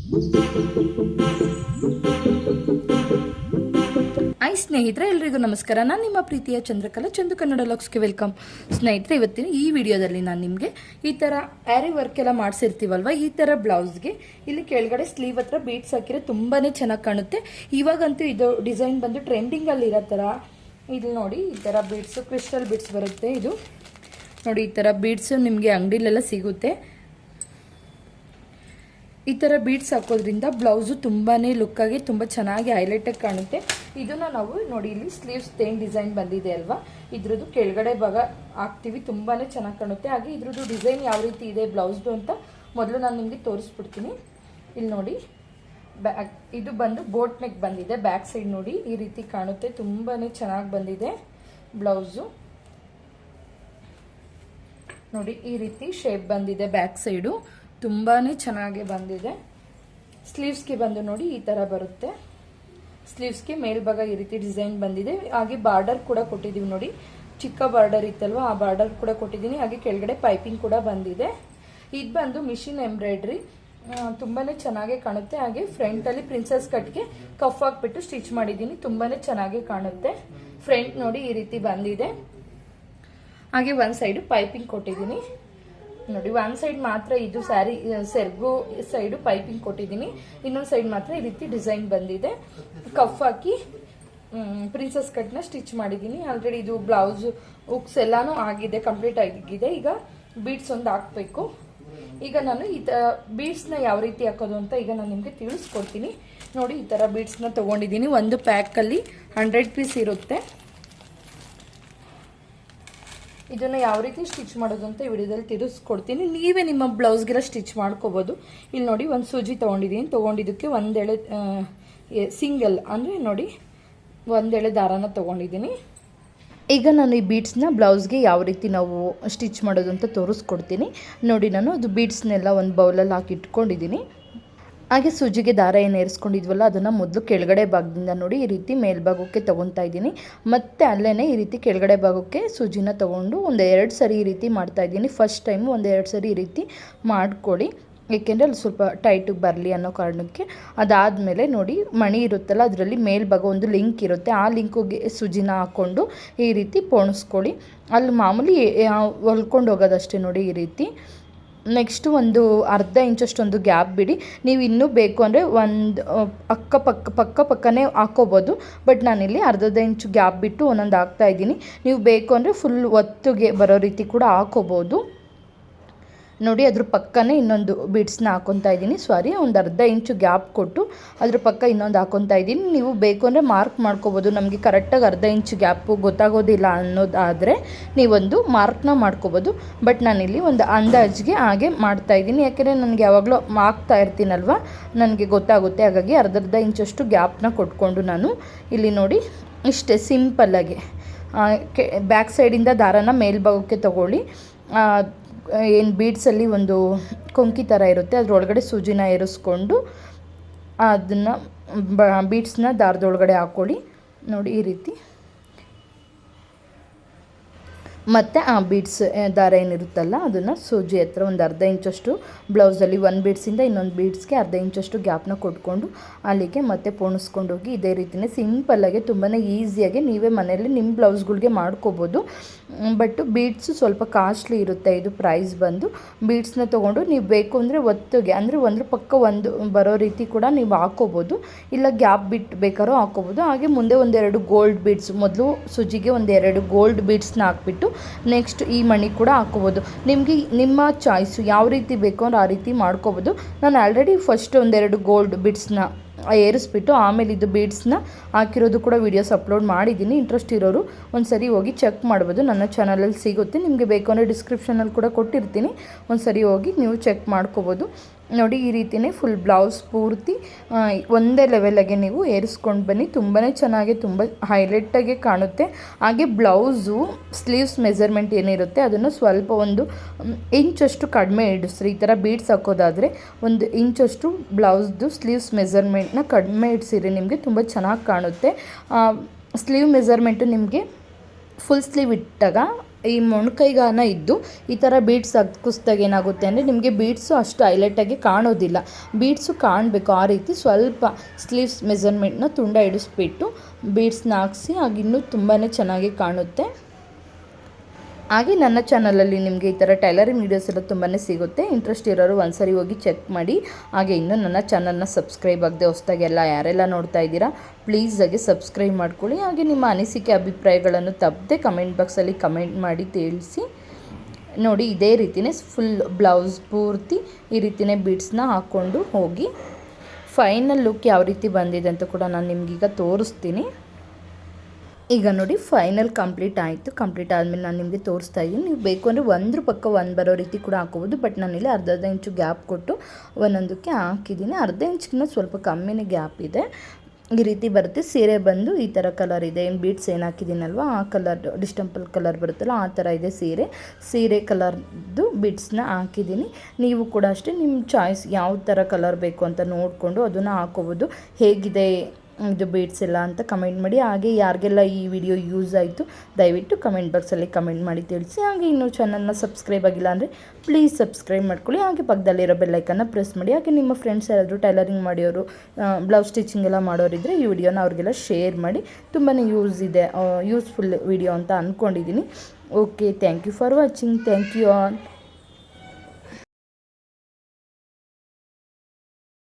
Hi ಸ್ನೇಹಿತರೆ, ಎಲ್ರಿಗೂ ನಮಸ್ಕಾರ. ನಾನು ನಿಮ್ಮ ಪ್ರೀತಿಯ ಚಂದ್ರಕಲಾ, ಚಂದು ಕನ್ನಡ ಲಾಕ್ಸ್ಗೆ ವೆಲ್ಕಮ್. ಸ್ನೇಹಿತರೆ, ಇವತ್ತಿನ ಈ ವಿಡಿಯೋದಲ್ಲಿ ನಾನು ನಿಮಗೆ ಈ ಥರ ಆ್ಯರಿ ವರ್ಕ್ ಎಲ್ಲ ಮಾಡಿಸಿರ್ತೀವಲ್ವ, ಈ ಥರ ಬ್ಲೌಸ್ಗೆ ಇಲ್ಲಿ ಕೆಳಗಡೆ ಸ್ಲೀವ್ ಹತ್ರ ಬೀಡ್ಸ್ ಹಾಕಿದ್ರೆ ತುಂಬಾ ಚೆನ್ನಾಗಿ ಕಾಣುತ್ತೆ. ಇವಾಗಂತೂ ಇದು ಡಿಸೈನ್ ಬಂದು ಟ್ರೆಂಡಿಂಗಲ್ಲಿ ಇರೋ ಥರ. ಇಲ್ಲಿ ನೋಡಿ, ಈ ಥರ ಬೀಡ್ಸು, ಕ್ರಿಸ್ಟಲ್ ಬೀಡ್ಸ್ ಬರುತ್ತೆ. ಇದು ನೋಡಿ, ಈ ಥರ ಬೀಡ್ಸು ನಿಮಗೆ ಅಂಗಡಿಲೆಲ್ಲ ಸಿಗುತ್ತೆ. ಈ ಥರ ಬೀಡ್ಸ್ ಹಾಕೋದ್ರಿಂದ ಬ್ಲೌಸು ತುಂಬಾ ಲುಕ್ಕಾಗಿ ತುಂಬ ಚೆನ್ನಾಗಿ ಹೈಲೈಟಾಗಿ ಕಾಣುತ್ತೆ. ಇದನ್ನು ನಾವು ನೋಡಿ, ಇಲ್ಲಿ ಸ್ಲೀವ್ಸ್ ತೇನ್ ಡಿಸೈನ್ ಬಂದಿದೆ ಅಲ್ವಾ, ಇದ್ರದ್ದು ಕೆಳಗಡೆ ಭಾಗ ಹಾಕ್ತೀವಿ, ತುಂಬಾ ಚೆನ್ನಾಗಿ ಕಾಣುತ್ತೆ. ಹಾಗೆ ಇದ್ರದ್ದು ಡಿಸೈನ್ ಯಾವ ರೀತಿ ಇದೆ ಬ್ಲೌಸ್ದು ಅಂತ ಮೊದಲು ನಾನು ನಿಮಗೆ ತೋರಿಸ್ಬಿಡ್ತೀನಿ. ಇಲ್ಲಿ ನೋಡಿ, ಇದು ಬಂದು ಬೋಟ್ ನೆಕ್ ಬಂದಿದೆ. ಬ್ಯಾಕ್ ಸೈಡ್ ನೋಡಿ ಈ ರೀತಿ ಕಾಣುತ್ತೆ, ತುಂಬಾ ಚೆನ್ನಾಗಿ ಬಂದಿದೆ ಬ್ಲೌಸು. ನೋಡಿ, ಈ ರೀತಿ ಶೇಪ್ ಬಂದಿದೆ ಬ್ಯಾಕ್ ಸೈಡು, ತುಂಬಾ ಚೆನ್ನಾಗಿ ಬಂದಿದೆ. ಸ್ಲೀವ್ಸ್ಗೆ ಬಂದು ನೋಡಿ ಈ ಥರ ಬರುತ್ತೆ. ಸ್ಲೀವ್ಸ್ಗೆ ಮೇಲ್ಭಾಗ ಈ ರೀತಿ ಡಿಸೈನ್ ಬಂದಿದೆ. ಹಾಗೆ ಬಾರ್ಡರ್ ಕೂಡ ಕೊಟ್ಟಿದ್ದೀವಿ ನೋಡಿ, ಚಿಕ್ಕ ಬಾರ್ಡರ್ ಇತ್ತಲ್ವ, ಆ ಬಾರ್ಡರ್ ಕೂಡ ಕೊಟ್ಟಿದ್ದೀನಿ. ಹಾಗೆ ಕೆಳಗಡೆ ಪೈಪಿಂಗ್ ಕೂಡ ಬಂದಿದೆ. ಇದು ಬಂದು ಮಿಷಿನ್ ಎಂಬ್ರಾಯ್ಡ್ರಿ, ತುಂಬಾ ಚೆನ್ನಾಗಿ ಕಾಣುತ್ತೆ. ಹಾಗೆ ಫ್ರಂಟಲ್ಲಿ ಪ್ರಿನ್ಸಸ್ ಕಟ್ಗೆ ಕಫ್ ಹಾಕ್ಬಿಟ್ಟು ಸ್ಟಿಚ್ ಮಾಡಿದ್ದೀನಿ, ತುಂಬಾ ಚೆನ್ನಾಗಿ ಕಾಣುತ್ತೆ. ಫ್ರಂಟ್ ನೋಡಿ ಈ ರೀತಿ ಬಂದಿದೆ. ಹಾಗೆ ಒಂದು ಸೈಡು ಪೈಪಿಂಗ್ ಕೊಟ್ಟಿದ್ದೀನಿ ನೋಡಿ. ಒಂದು ಸೈಡ್ ಮಾತ್ರ ಇದು ಸ್ಯಾರಿ ಸೆರ್ಗು ಸೈಡು ಪೈಪಿಂಗ್ ಕೊಟ್ಟಿದ್ದೀನಿ, ಇನ್ನೊಂದು ಸೈಡ್ ಮಾತ್ರ ಈ ರೀತಿ ಡಿಸೈನ್ ಬಂದಿದೆ. ಕಫ್ ಹಾಕಿ ಪ್ರಿನ್ಸಸ್ ಕಟ್ನ ಸ್ಟಿಚ್ ಮಾಡಿದ್ದೀನಿ. ಆಲ್ರೆಡಿ ಇದು ಬ್ಲೌಸ್ ಉಕ್ಸ್ ಎಲ್ಲಾನು ಆಗಿದೆ, ಕಂಪ್ಲೀಟ್ ಆಗಿದೆ. ಈಗ ಬೀಡ್ಸ್ ಒಂದು ಹಾಕಬೇಕು. ಈಗ ನಾನು ಈ ಬೀಡ್ಸ್ನ ಯಾವ ರೀತಿ ಹಾಕೋದು ಅಂತ ಈಗ ನಾನು ನಿಮಗೆ ತಿಳಿಸ್ಕೊಡ್ತೀನಿ. ನೋಡಿ, ಈ ಥರ ಬೀಡ್ಸ್ನ ತೊಗೊಂಡಿದ್ದೀನಿ. ಒಂದು ಪ್ಯಾಕಲ್ಲಿ 100 ಪೀಸ್ ಇರುತ್ತೆ. ಇದನ್ನು ಯಾವ ರೀತಿ ಸ್ಟಿಚ್ ಮಾಡೋದು ಅಂತ ಈ ವಿಡಿಯೋದಲ್ಲಿ ತಿಳಿಸ್ಕೊಡ್ತೀನಿ. ನೀವೇ ನಿಮ್ಮ ಬ್ಲೌಸ್ಗೆಲ್ಲ ಸ್ಟಿಚ್ ಮಾಡ್ಕೋಬೋದು. ಇಲ್ಲಿ ನೋಡಿ, ಒಂದು ಸೂಜಿ ತೊಗೊಂಡಿದ್ದೀನಿ. ತೊಗೊಂಡಿದ್ದಕ್ಕೆ ಒಂದೆಳೆ ಸಿಂಗಲ್ ಅಂದರೆ ನೋಡಿ, ಒಂದೆಳೆ ದಾರಾನ ತೊಗೊಂಡಿದ್ದೀನಿ. ಈಗ ನಾನು ಈ ಬೀಡ್ಸ್ನ ಬ್ಲೌಸ್ಗೆ ಯಾವ ರೀತಿ ನಾವು ಸ್ಟಿಚ್ ಮಾಡೋದು ಅಂತ ತೋರಿಸ್ಕೊಡ್ತೀನಿ ನೋಡಿ. ನಾನು ಅದು ಬೀಡ್ಸ್ನೆಲ್ಲ ಒಂದು ಬೌಲಲ್ಲಿ ಹಾಕಿ ಇಟ್ಕೊಂಡಿದ್ದೀನಿ. ಹಾಗೆ ಸೂಜಿಗೆ ದಾರ ಏನು ಏರಿಸ್ಕೊಂಡಿದ್ವಲ್ಲ, ಅದನ್ನು ಮೊದಲು ಕೆಳಗಡೆ ಭಾಗದಿಂದ ನೋಡಿ ಈ ರೀತಿ ಮೇಲ್ಭಾಗಕ್ಕೆ ತೊಗೊತಾ ಇದ್ದೀನಿ. ಮತ್ತು ಅಲ್ಲೇ ಈ ರೀತಿ ಕೆಳಗಡೆ ಭಾಗಕ್ಕೆ ಸೂಜಿನ ತೊಗೊಂಡು ಒಂದು 2 ಸರಿ ಈ ರೀತಿ ಮಾಡ್ತಾಯಿದ್ದೀನಿ. ಫಸ್ಟ್ ಟೈಮು ಒಂದು 2 ಸರಿ ಈ ರೀತಿ ಮಾಡ್ಕೊಳ್ಳಿ, ಏಕೆಂದರೆ ಅಲ್ಲಿ ಸ್ವಲ್ಪ ಟೈಟಿಗೆ ಬರಲಿ ಅನ್ನೋ ಕಾರಣಕ್ಕೆ. ಅದಾದಮೇಲೆ ನೋಡಿ, ಮಣಿ ಇರುತ್ತಲ್ಲ, ಅದರಲ್ಲಿ ಮೇಲ್ಭಾಗ ಒಂದು ಲಿಂಕ್ ಇರುತ್ತೆ, ಆ ಲಿಂಕಿಗೆ ಸೂಜಿನ ಹಾಕ್ಕೊಂಡು ಈ ರೀತಿ ಪೋಣಿಸ್ಕೊಳ್ಳಿ. ಅಲ್ಲಿ ಮಾಮೂಲಿ ಹೊಲ್ಕೊಂಡು ಹೋಗೋದಷ್ಟೇ ನೋಡಿ, ಈ ರೀತಿ. ನೆಕ್ಸ್ಟು ಒಂದು ಅರ್ಧ ಇಂಚಷ್ಟೊಂದು ಗ್ಯಾಪ್ ಬಿಡಿ. ನೀವು ಇನ್ನೂ ಬೇಕು ಅಂದರೆ ಒಂದು ಪಕ್ಕನೇ ಹಾಕೋಬೋದು, ಬಟ್ ನಾನಿಲ್ಲಿ ಅರ್ಧ ಇಂಚು ಗ್ಯಾಪ್ ಬಿಟ್ಟು ಒಂದೊಂದು ಹಾಕ್ತಾಯಿದ್ದೀನಿ. ನೀವು ಬೇಕು ಅಂದರೆ ಫುಲ್ ಒತ್ತಿಗೆ ಬರೋ ರೀತಿ ಕೂಡ ಹಾಕೋಬೋದು ನೋಡಿ. ಅದ್ರ ಪಕ್ಕನೇ ಇನ್ನೊಂದು ಬೀಡ್ಸ್ನ ಹಾಕ್ಕೊತಾ ಇದ್ದೀನಿ. ಒಂದು ಅರ್ಧ ಇಂಚು ಗ್ಯಾಪ್ ಕೊಟ್ಟು ಅದ್ರ ಪಕ್ಕ ಇನ್ನೊಂದು ಹಾಕ್ಕೊತಾ ಇದ್ದೀನಿ. ನೀವು ಬೇಕು ಅಂದರೆ ಮಾರ್ಕ್ ಮಾಡ್ಕೋಬೋದು. ನಮಗೆ ಕರೆಕ್ಟಾಗಿ ಅರ್ಧ ಇಂಚು ಗ್ಯಾಪು ಗೊತ್ತಾಗೋದಿಲ್ಲ ಅನ್ನೋದಾದರೆ ನೀವೊಂದು ಮಾರ್ಕ್ನ ಮಾಡ್ಕೋಬೋದು, ಬಟ್ ನಾನಿಲ್ಲಿ ಒಂದು ಅಂದಾಜಿಗೆ ಹಾಗೆ ಮಾಡ್ತಾಯಿದ್ದೀನಿ. ಯಾಕೆಂದರೆ ನನಗೆ ಯಾವಾಗಲೂ ಹಾಕ್ತಾ ಇರ್ತೀನಲ್ವ, ನನಗೆ ಗೊತ್ತಾಗುತ್ತೆ. ಹಾಗಾಗಿ ಅರ್ಧ ಇಂಚಷ್ಟು ಗ್ಯಾಪ್ನ ಕೊಟ್ಕೊಂಡು ನಾನು ಇಲ್ಲಿ ನೋಡಿ ಇಷ್ಟೇ ಸಿಂಪಲ್ಲಾಗಿ ಬ್ಯಾಕ್ ಸೈಡಿಂದ ದಾರಾನ ಮೇಲ್ಭಾಗಕ್ಕೆ ತೊಗೊಳ್ಳಿ. ಏನು ಬೀಡ್ಸಲ್ಲಿ ಒಂದು ಕೊಂಕಿ ಥರ ಇರುತ್ತೆ, ಅದರೊಳಗಡೆ ಸೂಜಿನ ಏರಿಸ್ಕೊಂಡು ಅದನ್ನು ಬೀಡ್ಸ್ನ ದಾರದೊಳಗಡೆ ಹಾಕ್ಕೊಳ್ಳಿ ನೋಡಿ, ಈ ರೀತಿ. ಮತ್ತು ಆ ಬೀಡ್ಸ್ ದಾರ ಏನಿರುತ್ತಲ್ಲ, ಅದನ್ನು ಸೂಜಿ ಹತ್ರ ಒಂದು ಅರ್ಧ ಇಂಚಷ್ಟು ಬ್ಲೌಸಲ್ಲಿ ಒಂದು ಬೀಡ್ಸಿಂದ ಇನ್ನೊಂದು ಬೀಡ್ಸ್ಗೆ ಅರ್ಧ ಇಂಚಷ್ಟು ಗ್ಯಾಪ್ನ ಕೊಟ್ಕೊಂಡು ಅಲ್ಲಿಗೆ ಮತ್ತೆ ಪೋಣಿಸ್ಕೊಂಡು ಹೋಗಿ ಇದೇ ರೀತಿಯೇ ಸಿಂಪಲ್ಲಾಗಿ ತುಂಬಾ ಈಸಿಯಾಗಿ ನೀವೇ ಮನೆಯಲ್ಲಿ ನಿಮ್ಮ ಬ್ಲೌಸ್ಗಳಿಗೆ ಮಾಡ್ಕೋಬೋದು. ಬಟ್ ಬೀಡ್ಸು ಸ್ವಲ್ಪ ಕಾಸ್ಟ್ಲಿ ಇರುತ್ತೆ. ಇದು ಪ್ರೈಸ್ ಬಂದು ಬೀಡ್ಸ್ನ ತೊಗೊಂಡು ನೀವು ಬೇಕು ಅಂದರೆ ಒತ್ತಿಗೆ ಅಂದರೆ ಒಂದ್ರ ಪಕ್ಕ ಒಂದು ಬರೋ ರೀತಿ ಕೂಡ ನೀವು ಹಾಕೋಬೋದು, ಇಲ್ಲ ಗ್ಯಾಪ್ ಬಿಟ್ಟು ಬೇಕಾದ್ರೂ ಹಾಕೋಬೋದು. ಹಾಗೆ ಮುಂದೆ ಒಂದೆರಡು ಗೋಲ್ಡ್ ಬೀಡ್ಸ್, ಮೊದಲು ಸೂಜಿಗೆ ಒಂದೆರಡು ಗೋಲ್ಡ್ ಬೀಡ್ಸ್ನ ಹಾಕ್ಬಿಟ್ಟು ನೆಕ್ಸ್ಟ್ ಈ ಮಣಿ ಕೂಡ ಹಾಕೋಬೋದು. ನಿಮಗೆ ನಿಮ್ಮ ಚಾಯ್ಸು ಯಾವ ರೀತಿ ಬೇಕೋ ಅಂದ್ರೆ ಆ ರೀತಿ ಮಾಡ್ಕೋಬೋದು. ನಾನು ಆಲ್ರೆಡಿ ಫಸ್ಟ್ ಒಂದೆರಡು ಗೋಲ್ಡ್ ಬೀಡ್ಸ್ನ ಏರಿಸ್ಬಿಟ್ಟು ಆಮೇಲೆ ಇದು ಬೀಡ್ಸ್ನ ಹಾಕಿರೋದು ಕೂಡ ವೀಡಿಯೋಸ್ ಅಪ್ಲೋಡ್ ಮಾಡಿದ್ದೀನಿ. ಇಂಟ್ರೆಸ್ಟ್ ಇರೋರು ಒಂದು ಸರಿ ಹೋಗಿ ಚೆಕ್ ಮಾಡ್ಬೋದು, ನನ್ನ ಚಾನಲಲ್ಲಿ ಸಿಗುತ್ತೆ. ನಿಮಗೆ ಬೇಕು ಅಂದರೆ ಡಿಸ್ಕ್ರಿಪ್ಷನಲ್ಲಿ ಕೂಡ ಕೊಟ್ಟಿರ್ತೀನಿ, ಒಂದು ಸರಿ ಹೋಗಿ ನೀವು ಚೆಕ್ ಮಾಡ್ಕೋಬೋದು ನೋಡಿ. ಈ ರೀತಿಯೇ ಫುಲ್ ಬ್ಲೌಸ್ ಪೂರ್ತಿ ಒಂದೇ ಲೆವೆಲಾಗೆ ನೀವು ಏರಿಸ್ಕೊಂಡು ಬನ್ನಿ, ತುಂಬಾ ಚೆನ್ನಾಗಿ ತುಂಬ ಹೈಲೈಟಾಗಿ ಕಾಣುತ್ತೆ. ಹಾಗೆ ಬ್ಲೌಸು ಸ್ಲೀವ್ಸ್ ಮೆಜರ್ಮೆಂಟ್ ಏನಿರುತ್ತೆ ಅದನ್ನು ಸ್ವಲ್ಪ ಒಂದು ಇಂಚಷ್ಟು ಕಡಿಮೆ ಇಡಿಸ್ರಿ. ಈ ಥರ ಬೀಡ್ಸ್ ಹಾಕೋದಾದರೆ 1 ಇಂಚಷ್ಟು ಬ್ಲೌಸ್ದು ಸ್ಲೀವ್ಸ್ ಮೆಜರ್ಮೆಂಟ್ನ ಕಡಿಮೆ ಇಡಿಸಿರಿ, ನಿಮಗೆ ತುಂಬ ಚೆನ್ನಾಗಿ ಕಾಣುತ್ತೆ. ಸ್ಲೀವ್ ಮೆಜರ್ಮೆಂಟು ನಿಮಗೆ ಫುಲ್ ಸ್ಲೀವ್ ಇಟ್ಟಾಗ ಈ ಮೊಣಕೈಗಾನ ಇದ್ದು ಈ ಥರ ಬೀಡ್ಸ್ ಹಗ್ಗಿಸ್ದಾಗ ಏನಾಗುತ್ತೆ ಅಂದರೆ ನಿಮಗೆ ಬೀಡ್ಸು ಅಷ್ಟು ಹೈಲೈಟಾಗಿ ಕಾಣೋದಿಲ್ಲ. ಬೀಡ್ಸು ಕಾಣಬೇಕು ಆ ರೀತಿ ಸ್ವಲ್ಪ ಸ್ಲೀವ್ಸ್ ಮೆಜರ್ಮೆಂಟ್ನ ತುಂಡ ಇಡಿಸ್ಬಿಟ್ಟು ಬೀಡ್ಸ್ನ ಹಾಕ್ಸಿ ಆಗ ಇನ್ನೂ ತುಂಬಾ ಚೆನ್ನಾಗಿ ಕಾಣುತ್ತೆ. ಹಾಗೆ ನನ್ನ ಚಾನಲಲ್ಲಿ ನಿಮಗೆ ಈ ಥರ ಟೈಲರಿಂಗ್ ವೀಡಿಯೋಸ್ ಎಲ್ಲ ತುಂಬಾ ಸಿಗುತ್ತೆ. ಇಂಟ್ರೆಸ್ಟ್ ಇರೋರು ಒಂದ್ಸರಿ ಹೋಗಿ ಚೆಕ್ ಮಾಡಿ. ಹಾಗೆ ಇನ್ನೂ ನನ್ನ ಚಾನಲ್ನ ಸಬ್ಸ್ಕ್ರೈಬ್ ಆಗದೆ ಹೊಸ್ದಾಗೆಲ್ಲ ಯಾರೆಲ್ಲ ನೋಡ್ತಾ ಇದ್ದೀರಾ ಪ್ಲೀಸ್ ಆಗಿ ಸಬ್ಸ್ಕ್ರೈಬ್ ಮಾಡ್ಕೊಳ್ಳಿ. ಹಾಗೆ ನಿಮ್ಮ ಅನಿಸಿಕೆ ಅಭಿಪ್ರಾಯಗಳನ್ನು ತಪ್ಪದೆ ಕಮೆಂಟ್ ಬಾಕ್ಸಲ್ಲಿ ಕಮೆಂಟ್ ಮಾಡಿ ತಿಳಿಸಿ. ನೋಡಿ ಇದೇ ರೀತಿಯೇ ಫುಲ್ ಬ್ಲೌಸ್ ಪೂರ್ತಿ ಈ ರೀತಿಯೇ ಬೀಡ್ಸ್ನ ಹಾಕ್ಕೊಂಡು ಹೋಗಿ ಫೈನಲ್ ಲುಕ್ ಯಾವ ರೀತಿ ಬಂದಿದೆ ಅಂತ ಕೂಡ ನಾನು ನಿಮಗೀಗ ತೋರಿಸ್ತೀನಿ. ಈಗ ನೋಡಿ ಫೈನಲ್ ಕಂಪ್ಲೀಟ್ ಆಯಿತು. ಕಂಪ್ಲೀಟ್ ಆದಮೇಲೆ ನಾನು ನಿಮಗೆ ತೋರಿಸ್ತಾ ಇದ್ದೀನಿ. ನೀವು ಬೇಕು ಅಂದರೆ ಒಂದ್ರ ಪಕ್ಕ ಒಂದು ಬರೋ ರೀತಿ ಕೂಡ ಹಾಕೋಬೋದು. ಬಟ್ ನಾನಿಲ್ಲಿ ಅರ್ಧ ಇಂಚು ಗ್ಯಾಪ್ ಕೊಟ್ಟು ಒಂದೊಂದಕ್ಕೆ ಹಾಕಿದ್ದೀನಿ. ಅರ್ಧ ಇಂಚಿನ ಸ್ವಲ್ಪ ಕಮ್ಮಿನೇ ಗ್ಯಾಪ್ ಇದೆ. ಈ ರೀತಿ ಬರುತ್ತೆ. ಸೀರೆ ಬಂದು ಈ ಥರ ಕಲರ್ ಇದೆ. ಏನು ಬೀಡ್ಸ್ ಏನು ಹಾಕಿದ್ದೀನಲ್ವ ಆ ಕಲರ್ ಡಿಸ್ಟೆಂಪಲ್ ಕಲರ್ ಬರುತ್ತಲ್ಲ ಆ ಥರ ಇದೆ ಸೀರೆ ಕಲರ್ದು ಬೀಡ್ಸ್ನ ಹಾಕಿದ್ದೀನಿ. ನೀವು ಕೂಡ ಅಷ್ಟೇ ನಿಮ್ಮ ಚಾಯ್ಸ್ ಯಾವ ಥರ ಕಲರ್ ಬೇಕು ಅಂತ ನೋಡಿಕೊಂಡು ಅದನ್ನು ಹಾಕೋಬೋದು. ಹೇಗಿದೆ ಇದು ಬೀಡ್ಸ್ ಎಲ್ಲ ಅಂತ ಕಮೆಂಟ್ ಮಾಡಿ. ಹಾಗೆ ಯಾರಿಗೆಲ್ಲ ಈ ವಿಡಿಯೋ ಯೂಸ್ ಆಯಿತು ದಯವಿಟ್ಟು ಕಮೆಂಟ್ ಬಾಕ್ಸಲ್ಲಿ ಕಮೆಂಟ್ ಮಾಡಿ ತಿಳಿಸಿ. ಹಾಗೆ ಇನ್ನೂ ಚಾನಲ್ನ ಸಬ್ಸ್ಕ್ರೈಬ್ ಆಗಿಲ್ಲ ಅಂದರೆ ಪ್ಲೀಸ್ ಸಬ್ಸ್ಕ್ರೈಬ್ ಮಾಡ್ಕೊಳ್ಳಿ. ಹಾಗೆ ಪಕ್ಕದಲ್ಲಿರೋ ಬೆಲ್ಲೈಕನ್ನ ಪ್ರೆಸ್ ಮಾಡಿ. ಹಾಗೆ ನಿಮ್ಮ ಫ್ರೆಂಡ್ಸ್ ಯಾರಾದರೂ ಟೈಲರಿಂಗ್ ಮಾಡೋರು ಬ್ಲೌಸ್ ಸ್ಟಿಚಿಂಗ್ ಎಲ್ಲ ಮಾಡೋರಿದ್ದರೆ ಈ ವಿಡಿಯೋನ ಅವ್ರಿಗೆಲ್ಲ ಶೇರ್ ಮಾಡಿ. ತುಂಬಾ ಯೂಸ್ಫುಲ್ ವಿಡಿಯೋ ಅಂತ ಅಂದ್ಕೊಂಡಿದ್ದೀನಿ. Okay, thank you for watching. Thank you all.